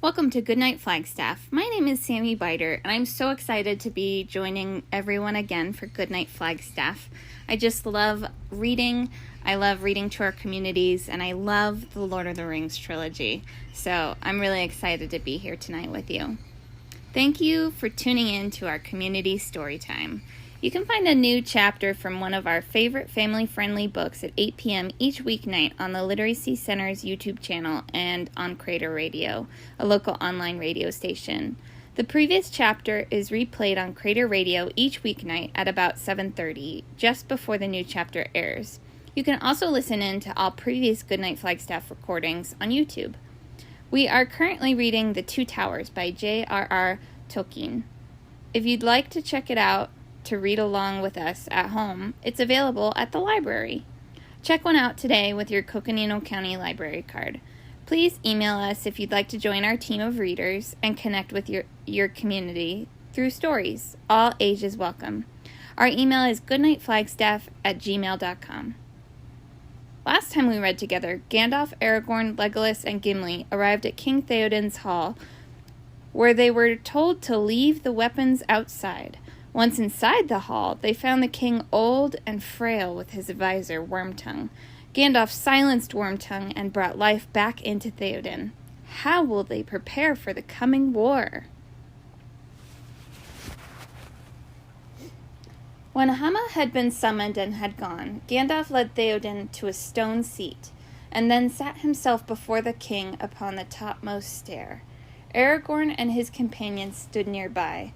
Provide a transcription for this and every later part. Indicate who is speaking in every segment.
Speaker 1: Welcome to Goodnight Flagstaff. My name is Sammy Biter, and I'm so excited to be joining everyone again for Goodnight Flagstaff. I just love reading. I love reading to our communities, and I love the Lord of the Rings trilogy. So I'm really excited to be here tonight with you. Thank you for tuning in to our community story time. You can find a new chapter from one of our favorite family-friendly books at 8 p.m. each weeknight on the Literacy Center's YouTube channel and on Crater Radio, a local online radio station. The previous chapter is replayed on Crater Radio each weeknight at about 7:30, just before the new chapter airs. You can also listen in to all previous Goodnight Flagstaff recordings on YouTube. We are currently reading The Two Towers by J.R.R. Tolkien. If you'd like to check it out, to read along with us at home, it's available at the library. Check one out today with your Coconino County Library card. Please email us if you'd like to join our team of readers and connect with your community through stories. All ages welcome. Our email is goodnightflagstaff@gmail.com. Last time we read together, Gandalf, Aragorn, Legolas, and Gimli arrived at King Theoden's hall, where they were told to leave the weapons outside. Once inside the hall, they found the king old and frail with his advisor, Wormtongue. Gandalf silenced Wormtongue and brought life back into Theoden. How will they prepare for the coming war? When Hama had been summoned and had gone, Gandalf led Theoden to a stone seat, and then sat himself before the king upon the topmost stair. Aragorn and his companions stood nearby.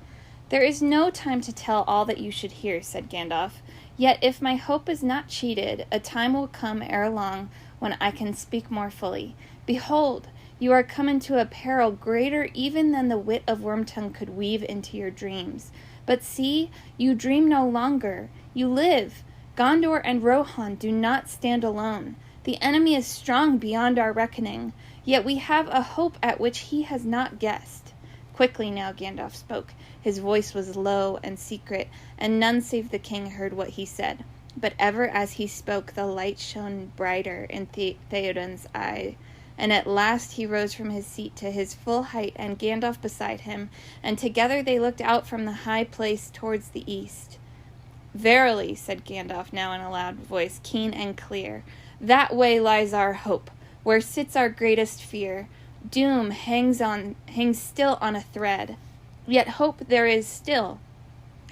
Speaker 1: "There is no time to tell all that you should hear," said Gandalf. "Yet if my hope is not cheated, a time will come ere long when I can speak more fully. Behold, you are come into a peril greater even than the wit of Wormtongue could weave into your dreams. But see, you dream no longer. You live. Gondor and Rohan do not stand alone. The enemy is strong beyond our reckoning, yet we have a hope at which he has not guessed." Quickly now Gandalf spoke. His voice was low and secret, and none save the king heard what he said. But ever as he spoke, the light shone brighter in Theoden's eye, and at last he rose from his seat to his full height, and Gandalf beside him, and together they looked out from the high place towards the east. "Verily," said Gandalf, now in a loud voice, keen and clear, "that way lies our hope, where sits our greatest fear. Doom hangs still on a thread. Yet hope there is still,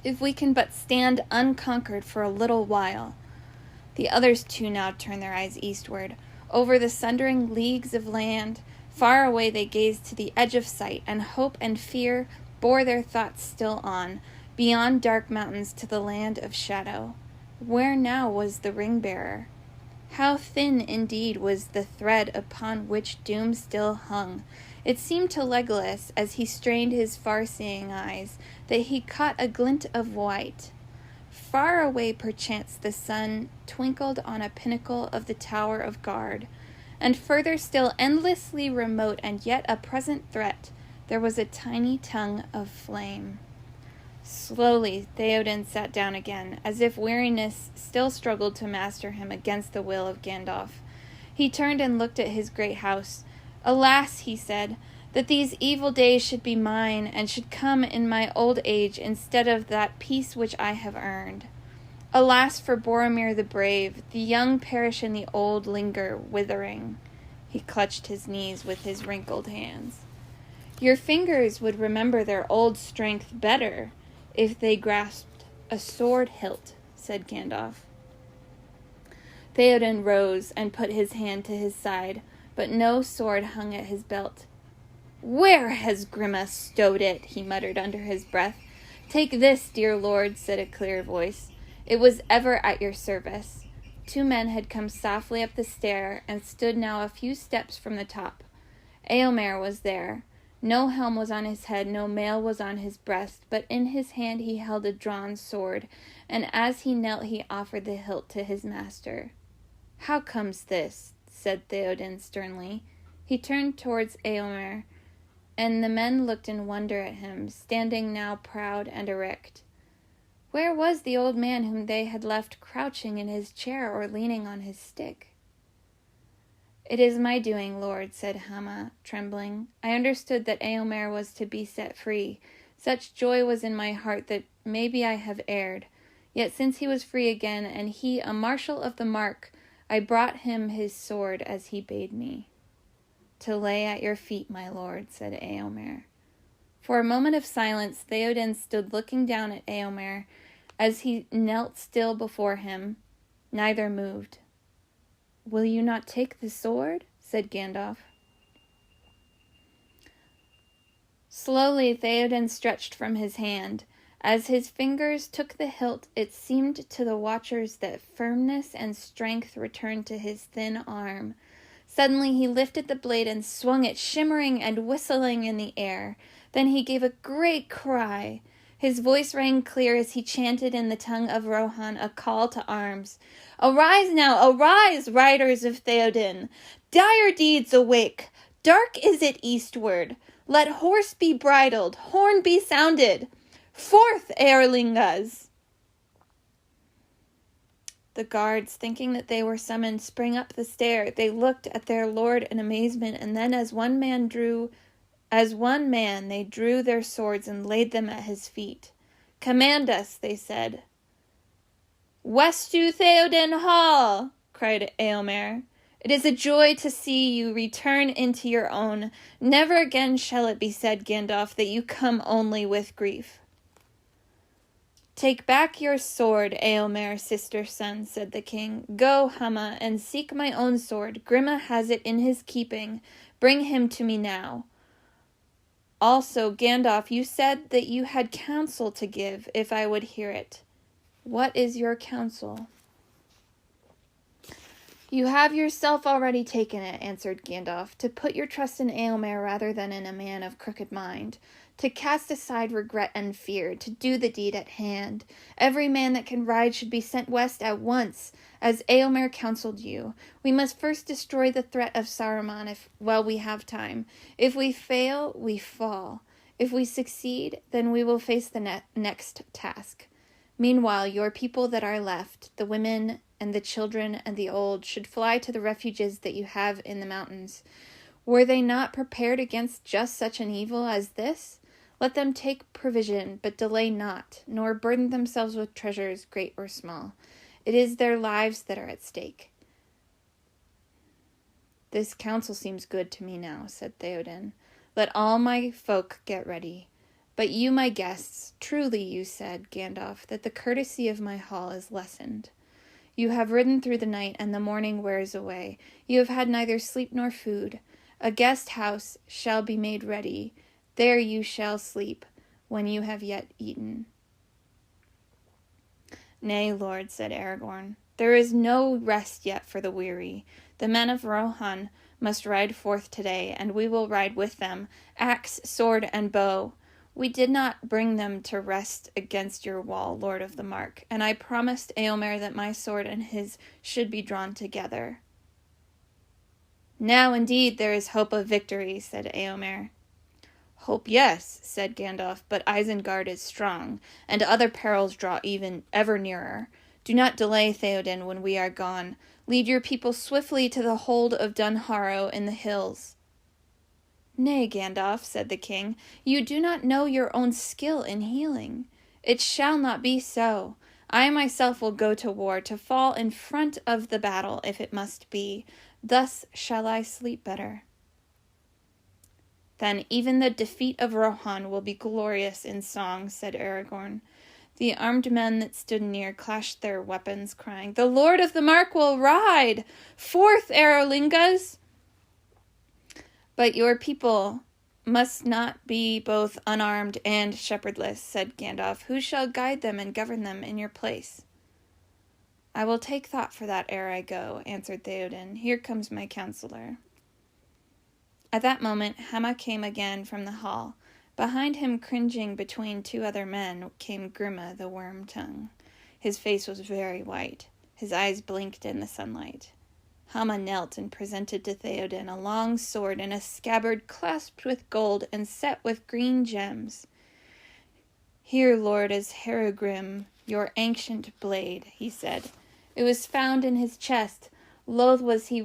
Speaker 1: if we can but stand unconquered for a little while." The others too now turned their eyes eastward. Over the sundering leagues of land, far away they gazed to the edge of sight, and hope and fear bore their thoughts still on, beyond dark mountains to the land of shadow. Where now was the ring-bearer? How thin indeed was the thread upon which doom still hung! It seemed to Legolas, as he strained his far-seeing eyes, that he caught a glint of white. Far away perchance the sun twinkled on a pinnacle of the Tower of Guard, and further still, endlessly remote and yet a present threat, there was a tiny tongue of flame. Slowly Theoden sat down again, as if weariness still struggled to master him against the will of Gandalf. He turned and looked at his great house. "Alas," he said, "that these evil days should be mine, and should come in my old age instead of that peace which I have earned. Alas for Boromir the brave, the young perish and the old linger withering." He clutched his knees with his wrinkled hands. "Your fingers would remember their old strength better if they grasped a sword hilt," said Gandalf. Theoden rose and put his hand to his side, but no sword hung at his belt. "Where has Grima stowed it?" he muttered under his breath. "Take this, dear lord," said a clear voice. "It was ever at your service." Two men had come softly up the stair and stood now a few steps from the top. Éomer was there. No helm was on his head, no mail was on his breast, but in his hand he held a drawn sword, and as he knelt he offered the hilt to his master. "How comes this?" said Theoden sternly. He turned towards Éomer, and the men looked in wonder at him, standing now proud and erect. Where was the old man whom they had left crouching in his chair or leaning on his stick? "It is my doing, Lord," said Hama, trembling. "I understood that Eomer was to be set free. Such joy was in my heart that maybe I have erred. Yet since he was free again, and he a marshal of the mark, I brought him his sword as he bade me." "To lay at your feet, my lord," said Eomer. For a moment of silence, Theoden stood looking down at Eomer as he knelt still before him. Neither moved. "Will you not take the sword?" said Gandalf. Slowly Theoden stretched from his hand. As his fingers took the hilt, it seemed to the watchers that firmness and strength returned to his thin arm. Suddenly he lifted the blade and swung it, shimmering and whistling in the air. Then he gave a great cry. His voice rang clear as he chanted in the tongue of Rohan a call to arms. "Arise now, arise, riders of Theoden! Dire deeds awake! Dark is it eastward! Let horse be bridled, horn be sounded! Forth, Eorlingas!" The guards, thinking that they were summoned, sprang up the stair. They looked at their lord in amazement, and then as one man they drew their swords and laid them at his feet. "Command us," they said. "Westu Theoden Hall!" cried Eomer. "It is a joy to see you return into your own. Never again shall it be said, Gandalf, that you come only with grief." "Take back your sword, Eomer, sister son," said the king. "Go, Hama, and seek my own sword. Grima has it in his keeping. Bring him to me now. Also, Gandalf, you said that you had counsel to give, if I would hear it. What is your counsel?" "You have yourself already taken it," answered Gandalf, "to put your trust in Eomer rather than in a man of crooked mind, to cast aside regret and fear, to do the deed at hand. Every man that can ride should be sent west at once, as Eomer counseled you. We must first destroy the threat of Saruman while we have time. If we fail, we fall. If we succeed, then we will face the next task. Meanwhile, your people that are left, the women and the children and the old, should fly to the refuges that you have in the mountains. Were they not prepared against just such an evil as this? Let them take provision, but delay not, nor burden themselves with treasures, great or small. It is their lives that are at stake." "This counsel seems good to me now," said Theoden. "Let all my folk get ready. But you, my guests, truly you said, Gandalf, that the courtesy of my hall is lessened. You have ridden through the night, and the morning wears away. You have had neither sleep nor food. A guest house shall be made ready. There you shall sleep, when you have yet eaten." "Nay, Lord," said Aragorn, "there is no rest yet for the weary. The men of Rohan must ride forth today, and we will ride with them, axe, sword, and bow. We did not bring them to rest against your wall, Lord of the Mark, and I promised Eomer that my sword and his should be drawn together." "Now indeed there is hope of victory," said Eomer. "Hope, yes," said Gandalf, "but Isengard is strong, and other perils draw even ever nearer. Do not delay, Theoden, when we are gone. Lead your people swiftly to the hold of Dunharrow in the hills." "Nay, Gandalf," said the king, "you do not know your own skill in healing. It shall not be so. I myself will go to war, to fall in front of the battle if it must be. Thus shall I sleep better." "Then even the defeat of Rohan will be glorious in song," said Aragorn. The armed men that stood near clashed their weapons, crying, "The Lord of the Mark will ride! Forth, Eorlingas!" "But your people must not be both unarmed and shepherdless," said Gandalf. "Who shall guide them and govern them in your place?" "I will take thought for that ere I go," answered Theoden. "Here comes my counselor." At that moment Hama came again from the hall. Behind him, cringing between two other men, came Grima the Worm-tongue. His face was very white. His eyes blinked in the sunlight. Hama knelt and presented to Theoden a long sword in a scabbard clasped with gold and set with green gems. "Here, Lord, is Herogrim, your ancient blade," he said. "It was found in his chest. Loath was he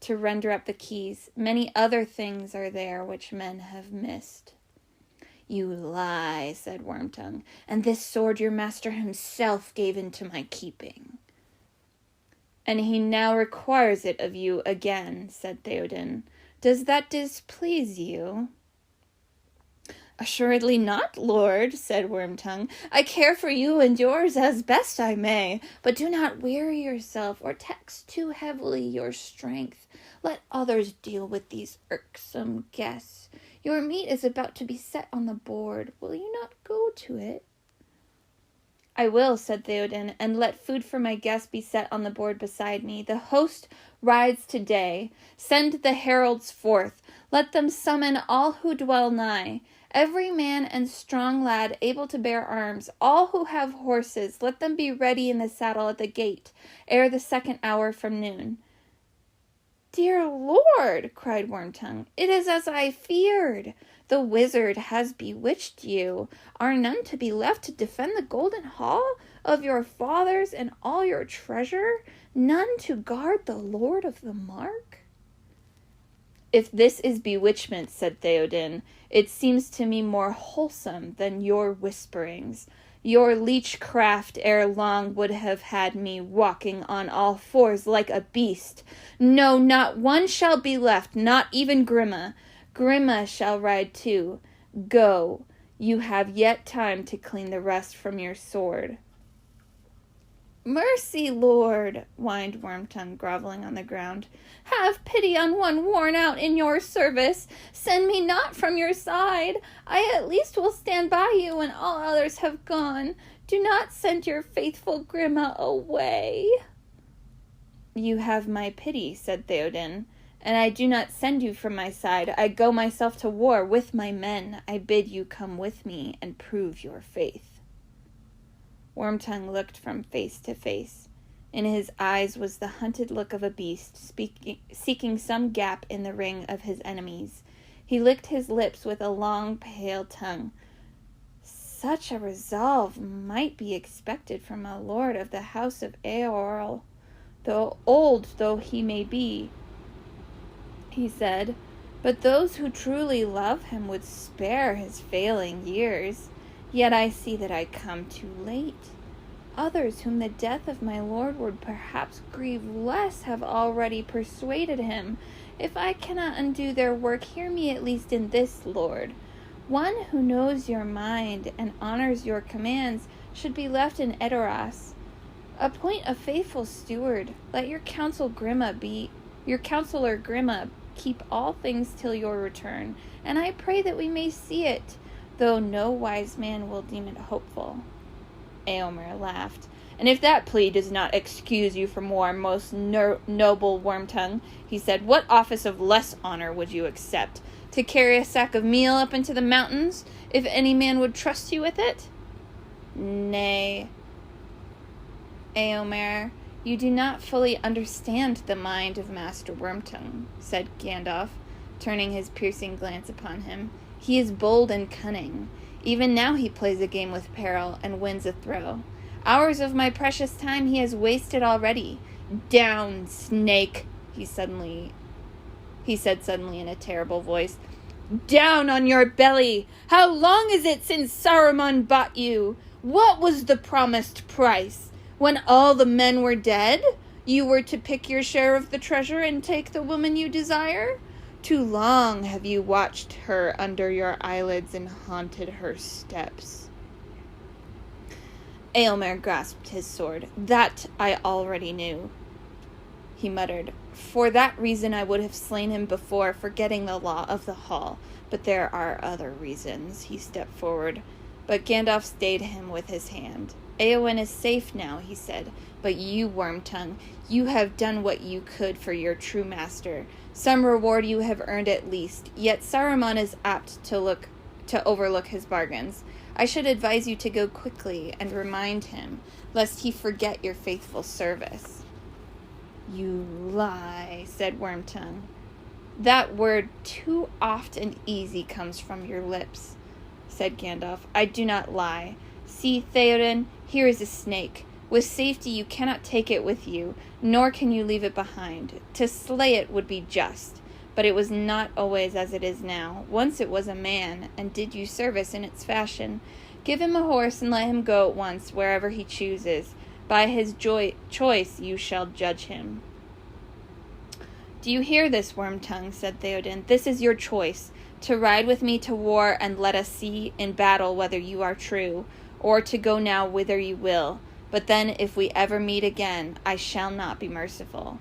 Speaker 1: to render up the keys. Many other things are there which men have missed." "You lie," said Wormtongue, "and this sword your master himself gave into my keeping." "And he now requires it of you again," said Theoden. "Does that displease you?" "Assuredly not, lord," said Wormtongue. "I care for you and yours as best I may, but do not weary yourself or tax too heavily your strength. Let others deal with these irksome guests. Your meat is about to be set on the board. Will you not go to it?" "I will," said Theoden, "and let food for my guests be set on the board beside me. The host rides today. Send the heralds forth. Let them summon all who dwell nigh. Every man and strong lad able to bear arms, all who have horses, let them be ready in the saddle at the gate, ere the 2nd hour from noon." "Dear lord," cried Wormtongue, "it is as I feared. The wizard has bewitched you. Are none to be left to defend the golden hall of your fathers and all your treasure? None to guard the lord of the mark?" "If this is bewitchment," said Theoden, "it seems to me more wholesome than your whisperings. Your leechcraft ere long would have had me walking on all fours like a beast. No, not one shall be left, not even Grimma. Grimma shall ride too. Go, you have yet time to clean the rust from your sword." "Mercy, lord," whined Wormtongue, groveling on the ground. "Have pity on one worn out in your service. Send me not from your side. I at least will stand by you when all others have gone. Do not send your faithful Grimma away." "You have my pity," said Theoden, "and I do not send you from my side. I go myself to war with my men. I bid you come with me and prove your faith." Wormtongue looked from face to face. In his eyes was the hunted look of a beast, seeking some gap in the ring of his enemies. He licked his lips with a long, pale tongue. Such a resolve might be expected from a lord of the house of Eorl, though old though he may be, he said. "But those who truly love him would spare his failing years. Yet I see that I come too late. Others whom the death of my lord would perhaps grieve less have already persuaded him. If I cannot undo their work, hear me at least in this, lord. One who knows your mind and honors your commands should be left in Edoras. Appoint a faithful steward. Let your counselor Grimma keep all things till your return, and I pray that we may see it, though no wise man will deem it hopeful." Eomer laughed. "And if that plea does not excuse you from war, most noble Wormtongue," he said, "what office of less honor would you accept? To carry a sack of meal up into the mountains, if any man would trust you with it?" "Nay, Eomer, you do not fully understand the mind of Master Wormtongue," said Gandalf, turning his piercing glance upon him. "He is bold and cunning. Even now he plays a game with peril and wins a throw. Hours of my precious time he has wasted already. Down, snake, he said suddenly in a terrible voice. Down on your belly! How long is it since Saruman bought you? What was the promised price? When all the men were dead, you were to pick your share of the treasure and take the woman you desire? Too long have you watched her under your eyelids and haunted her steps." Eomer grasped his sword. "That I already knew," he muttered. "For that reason I would have slain him before, forgetting the law of the hall. But there are other reasons." He stepped forward, but Gandalf stayed him with his hand. "Eowyn is safe now," he said. "But you, Wormtongue, you have done what you could for your true master. Some reward you have earned at least, yet Saruman is apt to overlook his bargains. I should advise you to go quickly and remind him, lest he forget your faithful service." "You lie," said Wormtongue. "That word too oft and easy comes from your lips," said Gandalf. "I do not lie. See, Theoden, here is a snake. With safety you cannot take it with you, nor can you leave it behind. To slay it would be just, but it was not always as it is now. Once it was a man, and did you service in its fashion. Give him a horse, and let him go at once, wherever he chooses. By his choice you shall judge him. Do you hear this, Wormtongue? Said Theoden. This is your choice, to ride with me to war, and let us see in battle whether you are true, or to go now whither you will. But then, if we ever meet again, I shall not be merciful.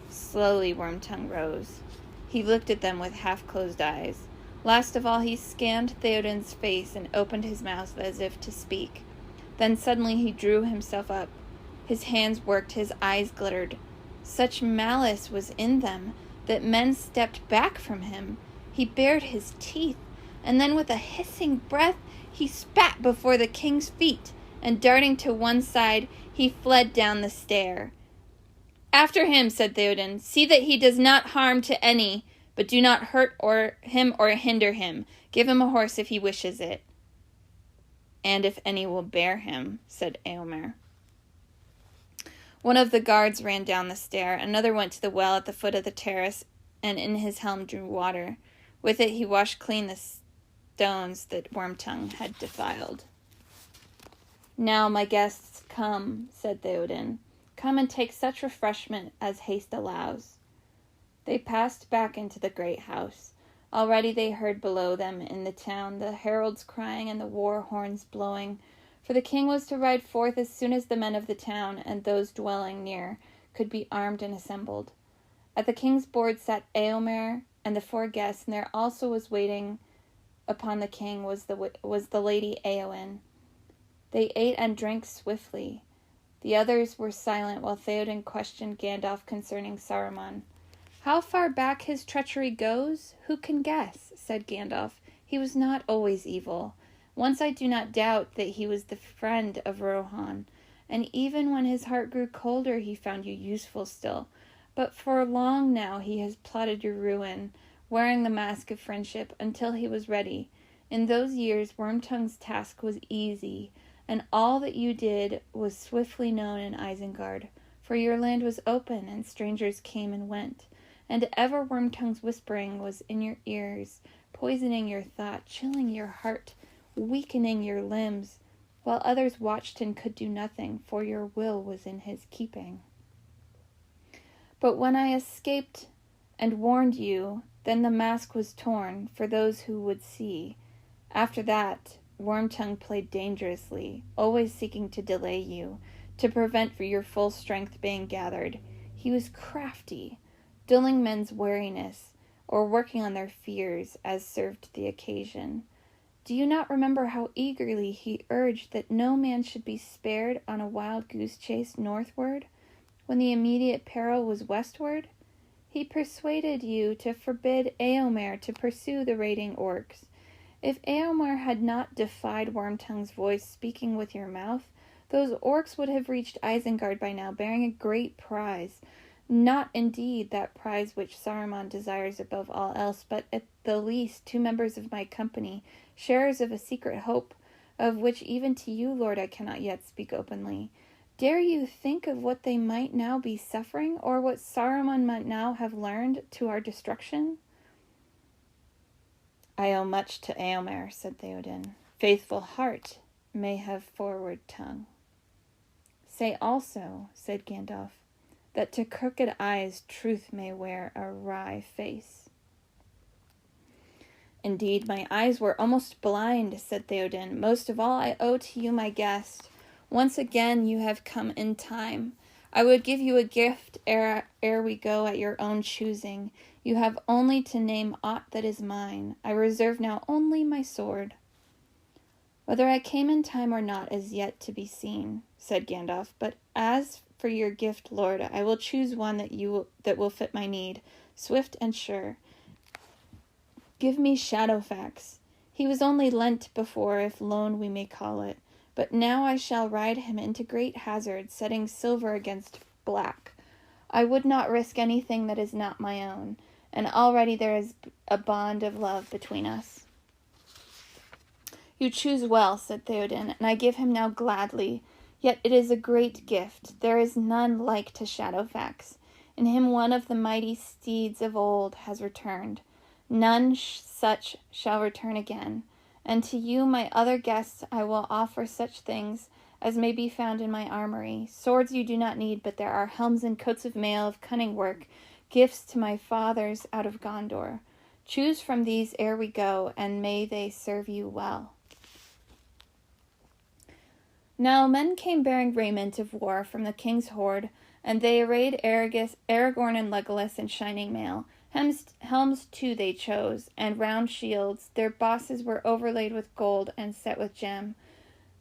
Speaker 1: Slowly Wormtongue rose. He looked at them with half-closed eyes. Last of all he scanned Theoden's face and opened his mouth as if to speak. Then suddenly he drew himself up. His hands worked, his eyes glittered. Such malice was in them that men stepped back from him. He bared his teeth, and then with a hissing breath he spat before the king's feet, and darting to one side, he fled down the stair. After him, said Theoden. See that he does not harm to any, but do not hurt him or hinder him. Give him a horse if he wishes it. And if any will bear him, said Eomer. One of the guards ran down the stair, another went to the well at the foot of the terrace, and in his helm drew water. With it he washed clean the stones that Wormtongue had defiled. Now, my guests, come, said Theoden. Come and take such refreshment as haste allows. They passed back into the great house. Already they heard below them in the town the heralds crying and the war horns blowing, for the king was to ride forth as soon as the men of the town and those dwelling near could be armed and assembled. At the king's board sat Eomer and the 4 guests, and there also was waiting upon the king was the lady Eowyn. They ate and drank swiftly. The others were silent while Theoden questioned Gandalf concerning Saruman. How far back his treachery goes, who can guess? Said Gandalf. He was not always evil. Once I do not doubt that he was the friend of Rohan, and even when his heart grew colder he found you useful still. But for long now he has plotted your ruin, wearing the mask of friendship until he was ready. In those years Wormtongue's task was easy, and all that you did was swiftly known in Isengard, for your land was open, and strangers came and went, and ever Wormtongue's whispering was in your ears, poisoning your thought, chilling your heart, weakening your limbs, while others watched and could do nothing, for your will was in his keeping. But when I escaped and warned you, then the mask was torn for those who would see. After that, Wormtongue played dangerously, always seeking to delay you, to prevent your full strength being gathered. He was crafty, dulling men's wariness, or working on their fears as served the occasion. Do you not remember how eagerly he urged that no man should be spared on a wild goose chase northward, when the immediate peril was westward? He persuaded you to forbid Eomer to pursue the raiding orcs. If Eomer had not defied Wormtongue's voice speaking with your mouth, those orcs would have reached Isengard by now, bearing a great prize. Not indeed that prize which Saruman desires above all else, but at the least 2 members of my company, sharers of a secret hope, of which even to you, Lord, I cannot yet speak openly. Dare you think of what they might now be suffering, or what Saruman might now have learned to our destruction? I owe much to Eomer, said Theoden. Faithful heart may have forward tongue. Say also, said Gandalf, that to crooked eyes truth may wear a wry face. Indeed, my eyes were almost blind, said Theoden. Most of all I owe to you, my guest. Once again you have come in time. I would give you a gift ere we go at your own choosing. You have only to name aught that is mine. I reserve now only my sword. Whether I came in time or not is yet to be seen, said Gandalf. But as for your gift, Lord, I will choose one that will fit my need, swift and sure. Give me Shadowfax. He was only lent before, if loan we may call it. But now I shall ride him into great hazard, setting silver against black. I would not risk anything that is not my own, and already there is a bond of love between us. You choose well, said Theoden, and I give him now gladly. Yet it is a great gift. There is none like to Shadowfax. In him one of the mighty steeds of old has returned. None such shall return again. And to you, my other guests, I will offer such things as may be found in my armory. Swords you do not need, but there are helms and coats of mail of cunning work, gifts to my fathers out of Gondor. Choose from these ere we go, and may they serve you well. Now men came bearing raiment of war from the king's hoard, and they arrayed Aragorn and Legolas in shining mail. Helms too they chose, and round shields. Their bosses were overlaid with gold and set with gem,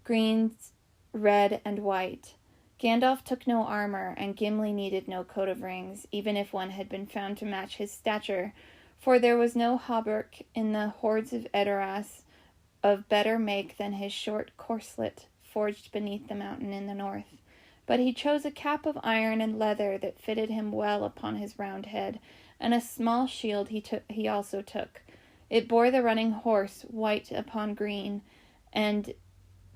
Speaker 1: greens, red, and white. Gandalf took no armor, and Gimli needed no coat of rings, even if one had been found to match his stature, for there was no hauberk in the hordes of Edoras of better make than his short corselet forged beneath the mountain in the north. But he chose a cap of iron and leather that fitted him well upon his round head, and a small shield he also took. It bore the running horse, white upon green, and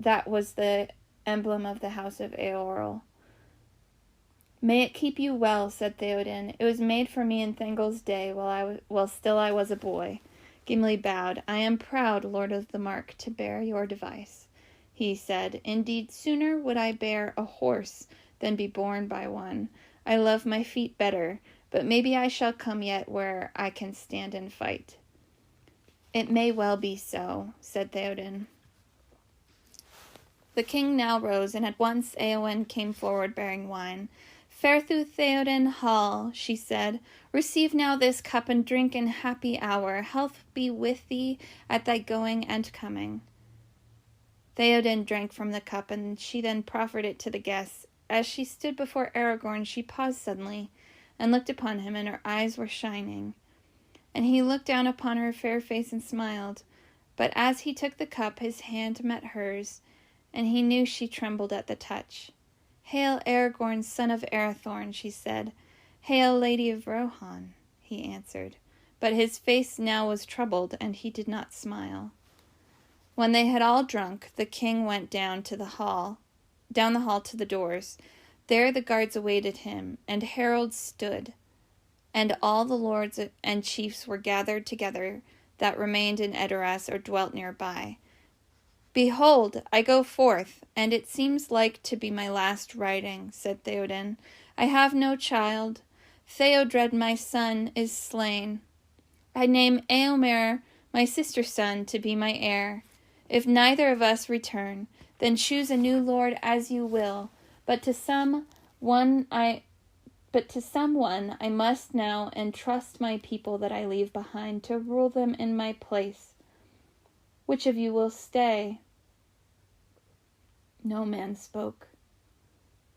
Speaker 1: that was the emblem of the house of Eorl. May it keep you well, said Theoden. It was made for me in Thengel's day, while still I was a boy. Gimli bowed. I am proud, Lord of the Mark, to bear your device, he said. Indeed, sooner would I bear a horse than be borne by one. I love my feet better, but maybe I shall come yet where I can stand and fight. It may well be so, said Theoden. The king now rose, and at once Eowyn came forward bearing wine. Fare through Theoden hall, she said. Receive now this cup and drink in happy hour. Health be with thee at thy going and coming. Theoden drank from the cup, and she then proffered it to the guests. As she stood before Aragorn, she paused suddenly, and looked upon him, and her eyes were shining. And he looked down upon her fair face and smiled. But as he took the cup, his hand met hers, and he knew she trembled at the touch. Hail, Aragorn, son of Arathorn, she said. Hail, Lady of Rohan, he answered. But his face now was troubled, and he did not smile. When they had all drunk, the king went down the hall to the doors. There the guards awaited him, and heralds stood, and all the lords and chiefs were gathered together that remained in Edoras or dwelt nearby. Behold, I go forth, and it seems like to be my last riding, said Theoden. I have no child. Theodred, my son, is slain. I name Eomer, my sister's son, to be my heir. If neither of us return, then choose a new lord as you will. But to someone I must now entrust my people that I leave behind to rule them in my place. Which of you will stay? No man spoke.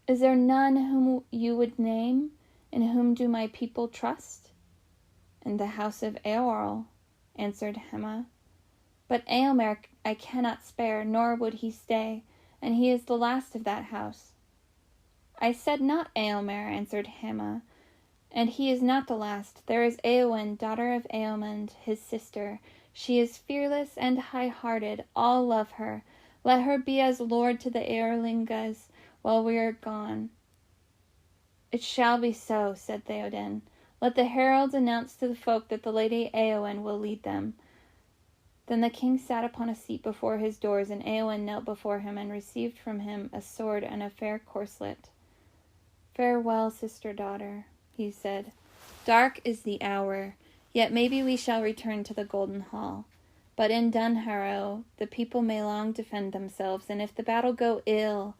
Speaker 1: Is there none whom you would name? In whom do my people trust? In the house of Eorl, answered Hema. But Eomer I cannot spare, nor would he stay, and he is the last of that house. I said not Eomer, answered Hema, and he is not the last. There is Eowyn, daughter of Eomund, his sister. She is fearless and high-hearted. All love her. Let her be as lord to the Eorlingas while we are gone. It shall be so, said Theoden. Let the heralds announce to the folk that the Lady Eowyn will lead them. Then the king sat upon a seat before his doors, and Eowyn knelt before him and received from him a sword and a fair corselet. Farewell, sister-daughter, he said. Dark is the hour, yet maybe we shall return to the Golden Hall. But in Dunharrow the people may long defend themselves, and if the battle go ill,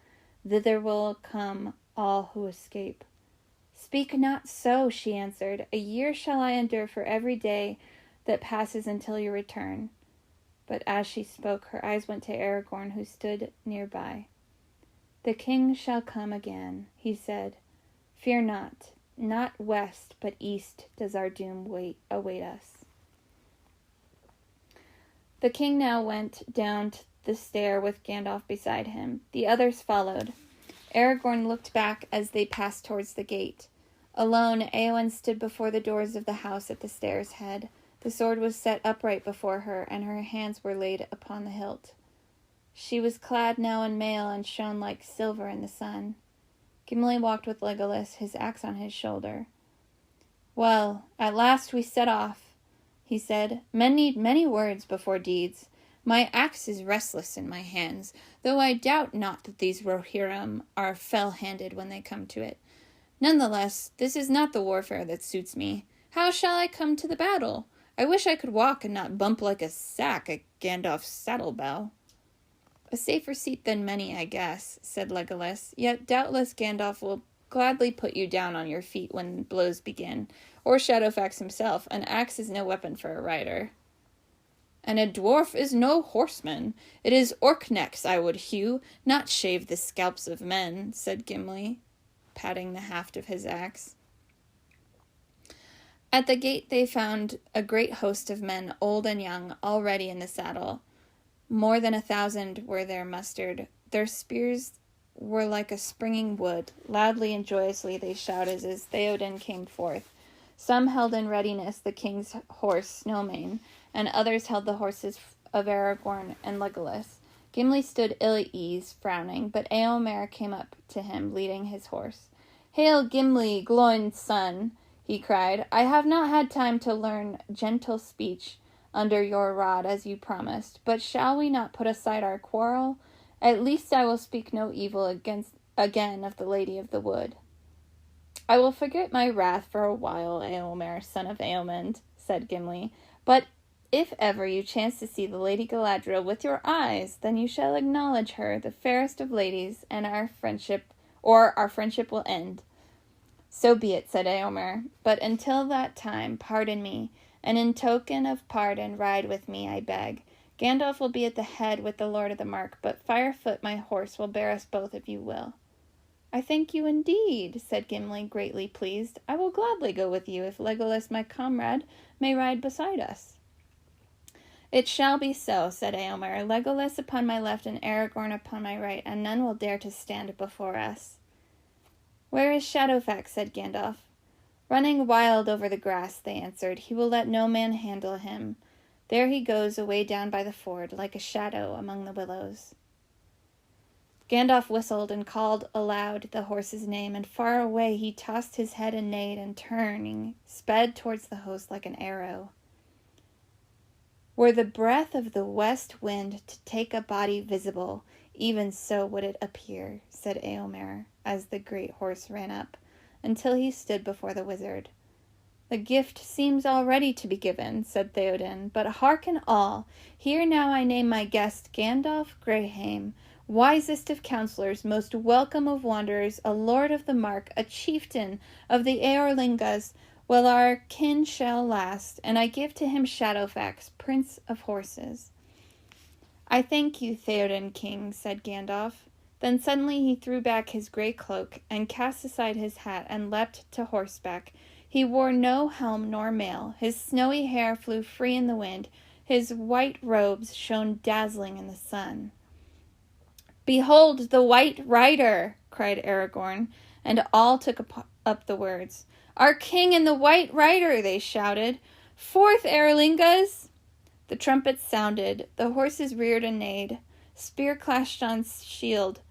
Speaker 1: thither will come all who escape. Speak not so, she answered. A year shall I endure for every day that passes until your return. But as she spoke, her eyes went to Aragorn, who stood nearby. The king shall come again, he said. Fear not. Not west, but east does our doom await us. The king now went down the stair with Gandalf beside him. The others followed. Aragorn looked back as they passed towards the gate. Alone, Eowyn stood before the doors of the house at the stair's head. The sword was set upright before her, and her hands were laid upon the hilt. She was clad now in mail and shone like silver in the sun. Gimli walked with Legolas, his axe on his shoulder. "Well, at last we set off," he said. "Men need many words before deeds. My axe is restless in my hands, though I doubt not that these Rohirrim are fell-handed when they come to it. None the less, this is not the warfare that suits me. How shall I come to the battle? I wish I could walk and not bump like a sack at Gandalf's saddle-bow." "A safer seat than many, I guess," said Legolas. "Yet doubtless Gandalf will gladly put you down on your feet when blows begin, or Shadowfax himself. An axe is no weapon for a rider." "And a dwarf is no horseman. It is orc-necks I would hew, not shave the scalps of men," said Gimli, patting the haft of his axe. At the gate they found a great host of men, old and young, already in the saddle. More than 1,000 were there mustered. Their spears were like a springing wood. Loudly and joyously they shouted as Theoden came forth. Some held in readiness the king's horse, Snowmane, and others held the horses of Aragorn and Legolas. Gimli stood ill at ease, frowning, but Eomer came up to him, leading his horse. "Hail, Gimli, Gloin's son!" he cried. "I have not had time to learn gentle speech under your rod as you promised, but shall we not put aside our quarrel? At least I will speak no evil again of the Lady of the Wood." "I will forget my wrath for a while, Eomer, son of Eomund," said Gimli, "but if ever you chance to see the Lady Galadriel with your eyes, then you shall acknowledge her the fairest of ladies, and our friendship will end." "So be it," said Eomer, "but until that time, pardon me, and in token of pardon ride with me, I beg. Gandalf will be at the head with the Lord of the Mark, but Firefoot, my horse, will bear us both if you will." "I thank you indeed," said Gimli, greatly pleased. "I will gladly go with you, if Legolas, my comrade, may ride beside us." "It shall be so," said Eomer. "Legolas upon my left and Aragorn upon my right, and none will dare to stand before us." "Where is Shadowfax?" said Gandalf. "Running wild over the grass," they answered. "He will let no man handle him. There he goes away down by the ford, like a shadow among the willows." Gandalf whistled and called aloud the horse's name, and far away he tossed his head and neighed, and turning, sped towards the host like an arrow. "Were the breath of the west wind to take a body visible, even so would it appear," said Eomer, as the great horse ran up, until he stood before the wizard. "The gift seems already to be given," said Theoden, "but hearken all. Here now I name my guest Gandalf Greyhame, wisest of counselors, most welcome of wanderers, a lord of the Mark, a chieftain of the Eorlingas, while our kin shall last, and I give to him Shadowfax, prince of horses." "I thank you, Theoden King," said Gandalf. Then suddenly he threw back his grey cloak, and cast aside his hat, and leapt to horseback. He wore no helm nor mail. His snowy hair flew free in the wind. His white robes shone dazzling in the sun. "Behold the White Rider!" cried Aragorn, and all took up the words. "Our king and the White Rider!" they shouted. "Forth, Eorlingas!" The trumpets sounded. The horses reared and neighed. Spear clashed on shield.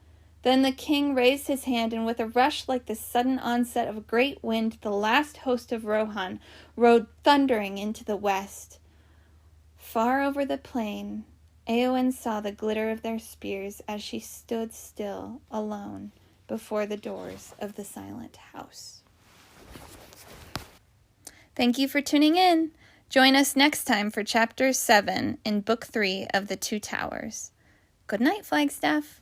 Speaker 1: Then the king raised his hand, and with a rush like the sudden onset of a great wind, the last host of Rohan rode thundering into the west. Far over the plain, Éowyn saw the glitter of their spears as she stood still, alone, before the doors of the silent house. Thank you for tuning in. Join us next time for Chapter 7 in Book 3 of The Two Towers. Good night, Flagstaff.